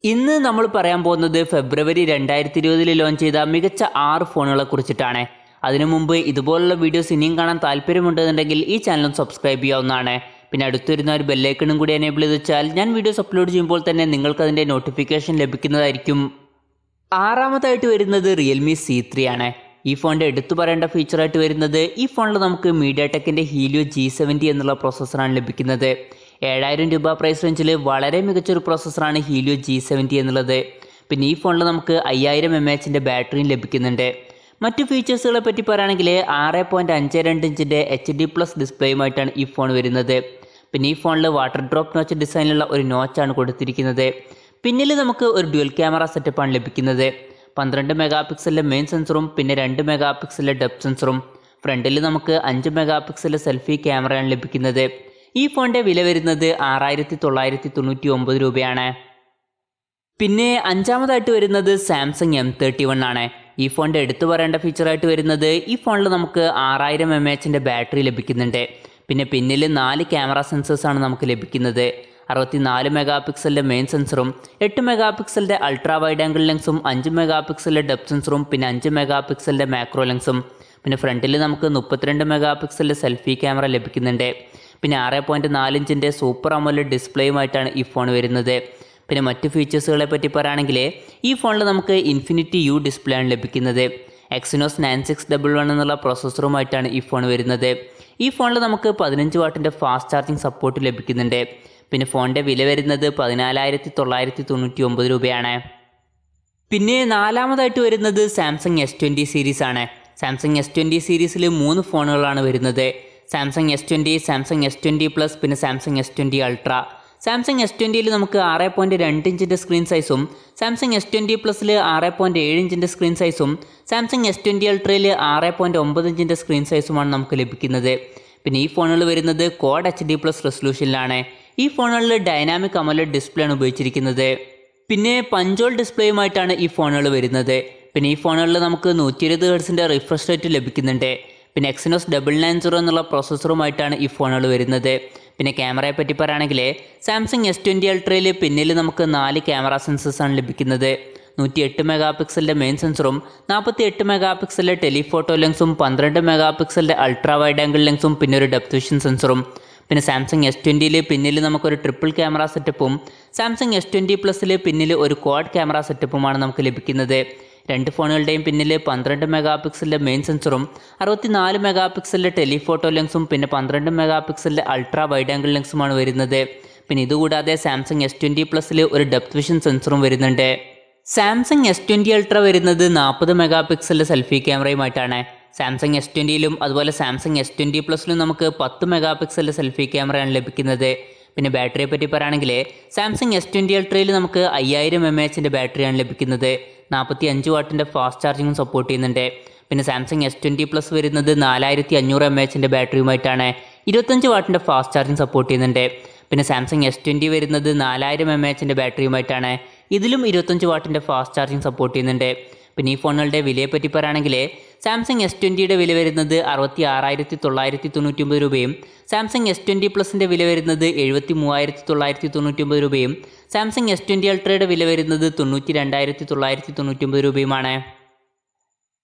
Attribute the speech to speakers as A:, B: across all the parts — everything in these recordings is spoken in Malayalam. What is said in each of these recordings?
A: ഇന്ന് നമ്മൾ പറയാൻ പോകുന്നത് ഫെബ്രുവരി 2020 ലോഞ്ച് ചെയ്ത മികച്ച 6 ഫോണുകളെ കുറിച്ചിട്ടാണ്. അതിനു മുമ്പ് ഇതുപോലുള്ള വീഡിയോസ് ഇനിയും കാണാൻ താല്പര്യമുണ്ടെന്നുണ്ടെങ്കിൽ ഈ ചാനൽ സബ്സ്ക്രൈബ് ചെയ്യാവുന്നതാണ്. പിന്നെ അടുത്തുവരുന്ന ഒരു ബെല്ലൈക്കണും കൂടി എനേബിൾ ചെയ്ത് വെച്ചാൽ ഞാൻ വീഡിയോസ് അപ്ലോഡ് ചെയ്യുമ്പോൾ തന്നെ നിങ്ങൾക്ക് അതിൻ്റെ നോട്ടിഫിക്കേഷൻ ലഭിക്കുന്നതായിരിക്കും. ആറാമതായിട്ട് വരുന്നത് റിയൽമി C3 ആണ്. ഈ ഫോണിൻ്റെ എടുത്തു പറയേണ്ട ഫീച്ചറായിട്ട് വരുന്നത് ഈ ഫോണിൽ നമുക്ക് മീഡിയാടെക്കിൻ്റെ ഹീലിയോ G70 എന്നുള്ള പ്രോസസ്സറാണ് ലഭിക്കുന്നത്. 7000 രൂപ പ്രൈസ് റേഞ്ചിൽ വളരെ മികച്ചൊരു പ്രോസസ്സറാണ് ഹീലിയോ G70 എന്നുള്ളത്. പിന്നെ ഈ ഫോണിൽ നമുക്ക് 5000 mAh ബാറ്ററിയും ലഭിക്കുന്നുണ്ട്. മറ്റു ഫീച്ചേഴ്സുകളെ പറ്റി പറയുകയാണെങ്കിൽ 6.52 ഇഞ്ചിൻ്റെ HD+ ഡിസ്പ്ലേയുമായിട്ടാണ് ഈ ഫോൺ വരുന്നത്. പിന്നെ ഈ ഫോണിൽ വാട്ടർ ഡ്രോപ്പ് നോച്ച് ഡിസൈനിലുള്ള ഒരു നോച്ചാണ് കൊടുത്തിരിക്കുന്നത്. പിന്നിൽ നമുക്ക് ഒരു ഡ്യുവൽ ക്യാമറ സെറ്റപ്പാണ് ലഭിക്കുന്നത്. 12 മെഗാ പിക്സലിലെ മെയിൻ സെൻസറും പിന്നെ 2 മെഗാ പിക്സലിലെ ഡെപ്ത് സെൻസറും. ഫ്രണ്ടിൽ നമുക്ക് 5 മെഗാ പിക്സലിലെ സെൽഫി ക്യാമറയാണ് ലഭിക്കുന്നത്. ഈ ഫോണിൻ്റെ വില വരുന്നത് 6999 രൂപയാണ്. പിന്നെ അഞ്ചാമതായിട്ട് വരുന്നത് സാംസങ് M31 ആണ്. ഈ ഫോണിൻ്റെ എടുത്തു പറയേണ്ട ഫീച്ചറായിട്ട് വരുന്നത് ഈ ഫോണിൽ നമുക്ക് 6000 mAh ബാറ്ററി ലഭിക്കുന്നുണ്ട്. പിന്നെ പിന്നിൽ 4 ക്യാമറ സെൻസേഴ്സാണ് നമുക്ക് ലഭിക്കുന്നത്. 64 മെഗാ പിക്സലിൻ്റെ മെയിൻ സെൻസറും 8 മെഗാ പിക്സലിൻ്റെ അൾട്രാ വൈഡ് ആംഗിൾ ലെൻസും 5 മെഗാ പിക്സലിൻ്റെ ഡെപ്ത് സെൻസറും പിന്നെ 5 മെഗാ പിക്സലിൻ്റെ മാക്രോ ലെൻസും. പിന്നെ ഫ്രണ്ടിൽ നമുക്ക് 32 മെഗാ പിക്സലിൻ്റെ സെൽഫി ക്യാമറ ലഭിക്കുന്നുണ്ട്. പിന്നെ 6.4 ഇഞ്ചിൻ്റെ സൂപ്പർ അമോലെഡ് ഡിസ്പ്ലേയുമായിട്ടാണ് ഈ ഫോൺ വരുന്നത്. പിന്നെ മറ്റ് ഫീച്ചേഴ്സുകളെ പറ്റി പറയുകയാണെങ്കിൽ ഈ ഫോണിൽ നമുക്ക് ഇൻഫിനിറ്റി യു ഡിസ്പ്ലേ ആണ് ലഭിക്കുന്നത്. എക്സിനോസ് 9611 എന്നുള്ള പ്രോസസ്സറുമായിട്ടാണ് ഈ ഫോൺ വരുന്നത്. ഈ ഫോണിൽ നമുക്ക് 15 വാട്ടിൻ്റെ ഫാസ്റ്റ് ചാർജിങ് സപ്പോർട്ട് ലഭിക്കുന്നുണ്ട്. പിന്നെ ഫോണിൻ്റെ വില വരുന്നത് 14999 രൂപയാണ്. പിന്നെ നാലാമതായിട്ട് വരുന്നത് സാംസങ് S20 സീരീസ് ആണ്. സാംസങ് S20 സീരീസിൽ 3 ഫോണുകളാണ് വരുന്നത്. Samsung S20, Samsung S20 plus പിന്നെ സാംസങ് S20 അൾട്ര. സാംസങ് S20യിൽ നമുക്ക് 6.2 ഇഞ്ചിൻ്റെ സ്ക്രീൻ സൈസും സാംസങ് S20 പ്ലസിൽ 6.7 ഇഞ്ചിൻ്റെ സ്ക്രീൻ സൈസും സാംസങ് S20 അൾട്രയിൽ 6.9 ഇഞ്ചിൻ്റെ സ്ക്രീൻ സൈസുമാണ് നമുക്ക് ലഭിക്കുന്നത്. പിന്നെ ഈ ഫോണുകൾ വരുന്നത് ക്വാഡ് HD+ റെസൊല്യൂഷനിലാണ്. ഈ ഫോണുകളിൽ ഡൈനാമിക് അമോലെഡ് ഡിസ്പ്ലേ ആണ് ഉപയോഗിച്ചിരിക്കുന്നത്. പിന്നെ പഞ്ചോൾ ഡിസ്പ്ലേയുമായിട്ടാണ് ഈ ഫോണുകൾ വരുന്നത്. പിന്നെ ഈ ഫോണുകളിൽ നമുക്ക് 120 ഹെർട്സിൻ്റെ റിഫ്രഷ് റേറ്റ് ലഭിക്കുന്നുണ്ട്. പിന്നെ എക്സിനോസ് 990 എന്നുള്ള പ്രോസസ്സറുമായിട്ടാണ് ഈ ഫോണുകൾ വരുന്നത്. പിന്നെ ക്യാമറയെ പറ്റി പറയുകയാണെങ്കിൽ സാംസങ് S20 അൾട്രയിൽ പിന്നിൽ നമുക്ക് 4 ക്യാമറ സെൻസേഴ്സാണ് ലഭിക്കുന്നത്. 108 മെഗാ പിക്സലിൻ്റെ മെയിൻ സെൻസറും 48 മെഗാ പിക്സലിൻ്റെ ടെലിഫോട്ടോ ലെൻസും 12 മെഗാ പിക്സലിൻ്റെ അൾട്രാ വൈഡ് ആംഗിൾ ലെൻസും പിന്നെ ഒരു ഡെപ്ത് വിഷൻ സെൻസറും. പിന്നെ സാംസങ് S20യിൽ പിന്നിൽ നമുക്കൊരു ട്രിപ്പിൾ ക്യാമറ സെറ്റപ്പും സാംസങ് S20 പ്ലസിൽ പിന്നിൽ ഒരു ക്വാഡ് ക്യാമറ സെറ്റപ്പുമാണ് നമുക്ക് ലഭിക്കുന്നത്. രണ്ട് ഫോണുകളുടെയും പിന്നിൽ 12 മെഗാ പിക്സലിൻ്റെ മെയിൻ സെൻസറും 64 മെഗാ പിക്സലിൻ്റെ ടെലിഫോട്ടോ ലെൻസും പിന്നെ 12 മെഗാ പിക്സലിൻ്റെ അൾട്രാ വൈഡ് ആംഗിൾ ലെൻസുമാണ് വരുന്നത്. പിന്നെ ഇതുകൂടാതെ സാംസങ് S20 പ്ലസിൽ ഒരു ഡെപ്ത് വിഷൻ സെൻസറും വരുന്നുണ്ട്. സാംസങ് S20 അൾട്ര വരുന്നത് 40 മെഗാ പിക്സലിൻ്റെ സെൽഫി ക്യാമറയുമായിട്ടാണ്. സാംസങ് S20യിലും അതുപോലെ സാംസങ് S20 പ്ലസിലും നമുക്ക് 10 മെഗാ പിക്സലിൻ്റെ സെൽഫി ക്യാമറയാണ് ലഭിക്കുന്നത്. പിന്നെ ബാറ്ററിയെ പറ്റി പറയുകയാണെങ്കിൽ സാംസങ് S20 അൾട്രയിൽ നമുക്ക് 5000 mAh ബാറ്ററിയാണ് ലഭിക്കുന്നത്. 45 വാട്ടിൻ്റെ ഫാസ്റ്റ് ചാർജിങ്ങും സപ്പോർട്ട് ചെയ്യുന്നുണ്ട്. പിന്നെ സാംസങ് S20 പ്ലസ് വരുന്നത് 4500 mAh ബാറ്ററിയുമായിട്ടാണ്. 25 വാട്ടിൻ്റെ ഫാസ്റ്റ് ചാർജിങ് സപ്പോർട്ട് ചെയ്യുന്നുണ്ട്. പിന്നെ സാംസങ് S20 വരുന്നത് 4000 mAh ബാറ്ററിയുമായിട്ടാണ്. ഇതിലും 25 വാട്ടിൻ്റെ ഫാസ്റ്റ് ചാർജിങ് സപ്പോർട്ട് ചെയ്യുന്നുണ്ട്. പിന്നെ ഈ ഫോണുകളുടെ വിലയെ പറ്റി പറയുകയാണെങ്കിൽ സാംസങ് S20യുടെ വില വരുന്നത് 66999 രൂപയും സാംസങ് S20 പ്ലസിൻ്റെ വില വരുന്നത് 73999 രൂപയും സാംസങ് S20 അൾട്രയുടെ വില വരുന്നത് 92999 രൂപയുമാണ്.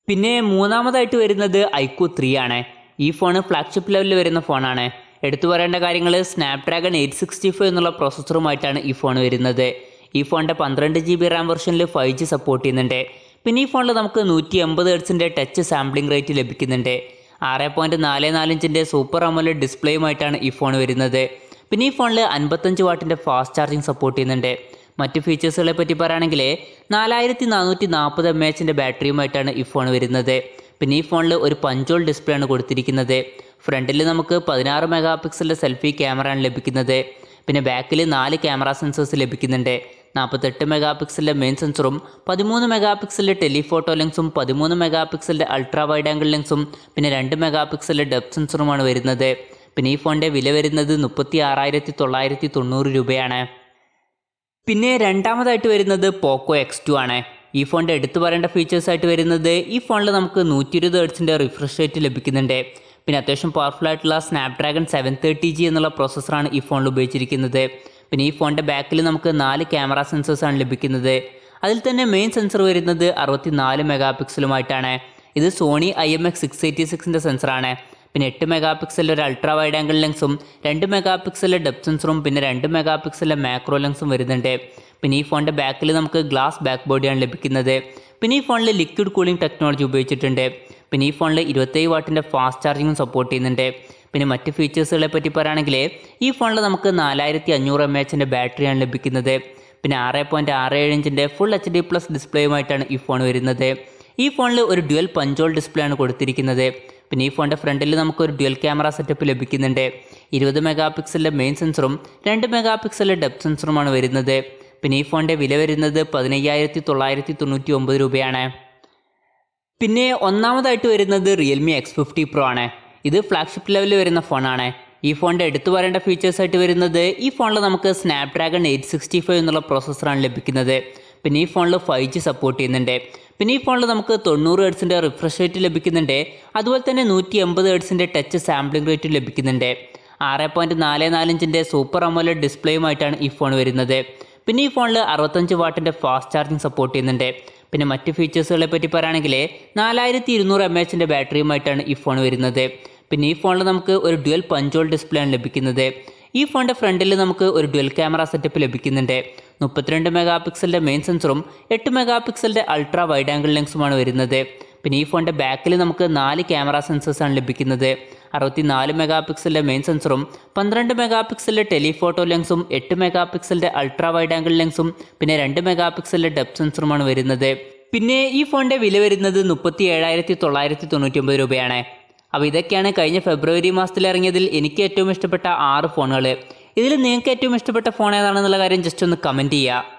A: പിന്നെ മൂന്നാമതായിട്ട് വരുന്നത് iqoo 3 ആണ്. ഈ ഫോൺ ഫ്ലാഗ്ഷിപ്പ് ലെവലിൽ വരുന്ന ഫോണാണ്. എടുത്തു പറയേണ്ട കാര്യങ്ങൾ സ്നാപ്ഡ്രാഗൺ 865 എന്നുള്ള പ്രോസസ്സറുമായിട്ടാണ് ഈ ഫോൺ വരുന്നത്. ഈ ഫോണിൻ്റെ 12 GB റാം വെർഷനിൽ 5G സപ്പോർട്ട് ചെയ്യുന്നുണ്ട്. പിന്നെ ഈ ഫോണിൽ നമുക്ക് 180 ഹെർട്സിൻ്റെ ടച്ച് സാമ്പിളിംഗ് റേറ്റ് ലഭിക്കുന്നുണ്ട്. 6.44 ഇഞ്ചിൻ്റെ സൂപ്പർ അമോലെഡ് ഡിസ്പ്ലേയുമായിട്ടാണ് ഈ ഫോൺ വരുന്നത്. പിന്നെ ഈ ഫോണിൽ 55 വാട്ടിൻ്റെ ഫാസ്റ്റ് ചാർജിങ് സപ്പോർട്ട് ചെയ്യുന്നുണ്ട്. മറ്റ് ഫീച്ചേഴ്സുകളെ പറ്റി പറയുകയാണെങ്കിൽ 4440 mAh ബാറ്ററിയുമായിട്ടാണ് ഈ ഫോൺ വരുന്നത്. പിന്നെ ഈ ഫോണിൽ ഒരു പഞ്ചോൾ ഡിസ്പ്ലേ ആണ് കൊടുത്തിരിക്കുന്നത്. ഫ്രണ്ടിൽ നമുക്ക് 16 മെഗാ പിക്സലിൻ്റെ സെൽഫി ക്യാമറയാണ് ലഭിക്കുന്നത്. പിന്നെ ബാക്കിൽ 4 ക്യാമറ സെൻസേഴ്സ് ലഭിക്കുന്നുണ്ട്. 48 മെഗാ പിക്സലിൻ്റെ മെയിൻ സെൻസറും 13 മെഗാ പിക്സലിൻ്റെ ടെലിഫോട്ടോ ലെൻസും 13 മെഗാ പിക്സലിൻ്റെ അൾട്രാ വൈഡ് ആംഗിൾ ലെൻസും പിന്നെ 2 മെഗാ പിക്സലിൻ്റെ ഡെപ്ത് സെൻസറുമാണ് വരുന്നത്. പിന്നെ ഈ ഫോണിൻ്റെ വില വരുന്നത് 36990 രൂപയാണ്. പിന്നെ രണ്ടാമതായിട്ട് വരുന്നത് പോക്കോ X2 ആണ്. ഈ ഫോണിൻ്റെ എടുത്തു പറയേണ്ട ഫീച്ചേഴ്സായിട്ട് വരുന്നത് ഈ ഫോണിൽ നമുക്ക് 120 ഹെർട്സിൻ്റെ റിഫ്രഷ് റേറ്റ് ലഭിക്കുന്നുണ്ട്. പിന്നെ അത്യാവശ്യം പവർഫുൾ ആയിട്ടുള്ള സ്നാപ്ഡ്രാഗൺ 730G എന്നുള്ള പ്രോസസ്സറാണ് ഈ ഫോണിൽ ഉപയോഗിച്ചിരിക്കുന്നത്. പിന്നെ ഈ ഫോണിൻ്റെ ബാക്കിൽ നമുക്ക് 4 ക്യാമറ സെൻസേഴ്സാണ് ലഭിക്കുന്നത്. അതിൽ തന്നെ മെയിൻ സെൻസർ വരുന്നത് 64 മെഗാ പിക്സലുമായിട്ടാണ്. ഇത് സോണി IMX686ൻ്റെ സെൻസറാണ്. പിന്നെ 8 മെഗാ പിക്സലിൻ്റെ ഒരു അൾട്രാ വൈഡ് ആംഗിൾ ലെൻസും 2 മെഗാ പിക്സലിൻ്റെ ഡെപ്ത് സെൻസറും പിന്നെ 2 മെഗാ പിക്സലിൻ്റെ മാക്രോ ലെൻസും വരുന്നുണ്ട്. പിന്നെ ഈ ഫോണിൻ്റെ ബാക്കിൽ നമുക്ക് ഗ്ലാസ് ബാക്ക് ബോഡിയാണ് ലഭിക്കുന്നത്. പിന്നെ ഈ ഫോണിൽ ലിക്വിഡ് കൂളിംഗ് ടെക്നോളജി ഉപയോഗിച്ചിട്ടുണ്ട്. പിന്നെ ഈ ഫോണിൽ 27 വാട്ടിൻ്റെ ഫാസ്റ്റ് ചാർജിങ്ങും സപ്പോർട്ട് ചെയ്യുന്നുണ്ട്. പിന്നെ മറ്റ് ഫീച്ചേഴ്സുകളെ പറ്റി പറയുകയാണെങ്കിൽ ഈ ഫോണിൽ നമുക്ക് 4500 mAh ബാറ്ററിയാണ് ലഭിക്കുന്നത്. പിന്നെ 6.67 ഇഞ്ചിൻ്റെ ഫുൾ HD+ ഡിസ്പ്ലേയുമായിട്ടാണ് ഈ ഫോൺ വരുന്നത്. ഈ ഫോണിൽ ഒരു ഡ്യുവൽ പഞ്ചോൾ ഡിസ്പ്ലേ ആണ് കൊടുത്തിരിക്കുന്നത്. പിന്നെ ഈ ഫോണിൻ്റെ ഫ്രണ്ടിൽ നമുക്കൊരു ഡ്യുവൽ ക്യാമറ സെറ്റപ്പ് ലഭിക്കുന്നുണ്ട്. 20 മെഗാ പിക്സലിൻ്റെ മെയിൻ സെൻസറും 2 മെഗാ പിക്സലിൻ്റെ ഡെപ്ത് സെൻസറുമാണ് വരുന്നത്. പിന്നെ ഈ ഫോണിൻ്റെ വില വരുന്നത് 15,999 രൂപയാണ്. പിന്നെ ഒന്നാമതായിട്ട് വരുന്നത് റിയൽമി X50 Pro ആണ്. ഇത് ഫ്ലാഗ്ഷിപ്പ് ലെവലിൽ വരുന്ന ഫോണാണ്. ഈ ഫോണിൻ്റെ എടുത്തു പറയേണ്ട ഫീച്ചേഴ്സായിട്ട് വരുന്നത് ഈ ഫോണിൽ നമുക്ക് സ്നാപ്ഡ്രാഗൺ 865 എന്നുള്ള പ്രോസസ്സറാണ് ലഭിക്കുന്നത്. പിന്നെ ഈ ഫോണിൽ 5G സപ്പോർട്ട് ചെയ്യുന്നുണ്ട്. പിന്നെ ഈ ഫോണിൽ നമുക്ക് 90 ഹെർട്സിൻ്റെ റിഫ്രഷ് റേറ്റ് ലഭിക്കുന്നുണ്ട്. അതുപോലെ തന്നെ 180 ഹെർട്സിൻ്റെ ടച്ച് സാമ്പിളിംഗ് റേറ്റ് ലഭിക്കുന്നുണ്ട്. 6.44 ഇഞ്ചിൻ്റെ സൂപ്പർ അമോലെഡ് ഡിസ്പ്ലേയുമായിട്ടാണ് ഈ ഫോൺ വരുന്നത്. പിന്നെ ഈ ഫോണിൽ 65 വാട്ടിൻ്റെ ഫാസ്റ്റ് ചാർജിങ് സപ്പോർട്ട് ചെയ്യുന്നുണ്ട്. പിന്നെ മറ്റ് ഫീച്ചേഴ്സുകളെ പറ്റി പറയുകയാണെങ്കിൽ 4200 mAh ബാറ്ററിയുമായിട്ടാണ് ഈ ഫോൺ വരുന്നത്. പിന്നെ ഈ ഫോണിൽ നമുക്ക് ഒരു ഡ്യുവൽ പഞ്ചോൾ ഡിസ്പ്ലേ ആണ് ലഭിക്കുന്നത്. ഈ ഫോണിൻ്റെ ഫ്രണ്ടിൽ നമുക്ക് ഒരു ഡ്യുവൽ ക്യാമറ സെറ്റപ്പ് ലഭിക്കുന്നുണ്ട്. 32 മെഗാ പിക്സലിൻ്റെ മെയിൻ സെൻസറും 8 മെഗാ പിക്സലിൻ്റെ അൾട്രാ വൈഡ് ആംഗിൾ ലെൻസുമാണ് വരുന്നത്. പിന്നെ ഈ ഫോണിൻ്റെ ബാക്കിൽ നമുക്ക് 4 ക്യാമറ സെൻസേഴ്സാണ് ലഭിക്കുന്നത്. 64 മെഗാ പിക്സലിൻ്റെ മെയിൻ സെൻസറും 12 മെഗാ പിക്സലിൻ്റെ ടെലിഫോട്ടോ ലെൻസും 8 മെഗാ പിക്സലിൻ്റെ അൾട്രാ വൈഡ് ആംഗിൾ ലെൻസും പിന്നെ 2 മെഗാ പിക്സലിൻ്റെ ഡെപ്ത് സെൻസറുമാണ് വരുന്നത്. പിന്നെ ഈ ഫോണിൻ്റെ വില വരുന്നത് 37,999 രൂപയാണ്. അപ്പോൾ ഇതൊക്കെയാണ് കഴിഞ്ഞ ഫെബ്രുവരി മാസത്തിൽ ഇറങ്ങിയതിൽ എനിക്ക് ഏറ്റവും ഇഷ്ടപ്പെട്ട 6 ഫോണുകൾ. ഇതിൽ നിങ്ങൾക്ക് ഏറ്റവും ഇഷ്ടപ്പെട്ട ഫോൺ ഏതാണെന്നുള്ള കാര്യം ജസ്റ്റ് ഒന്ന് കമൻറ്റ് ചെയ്യുക.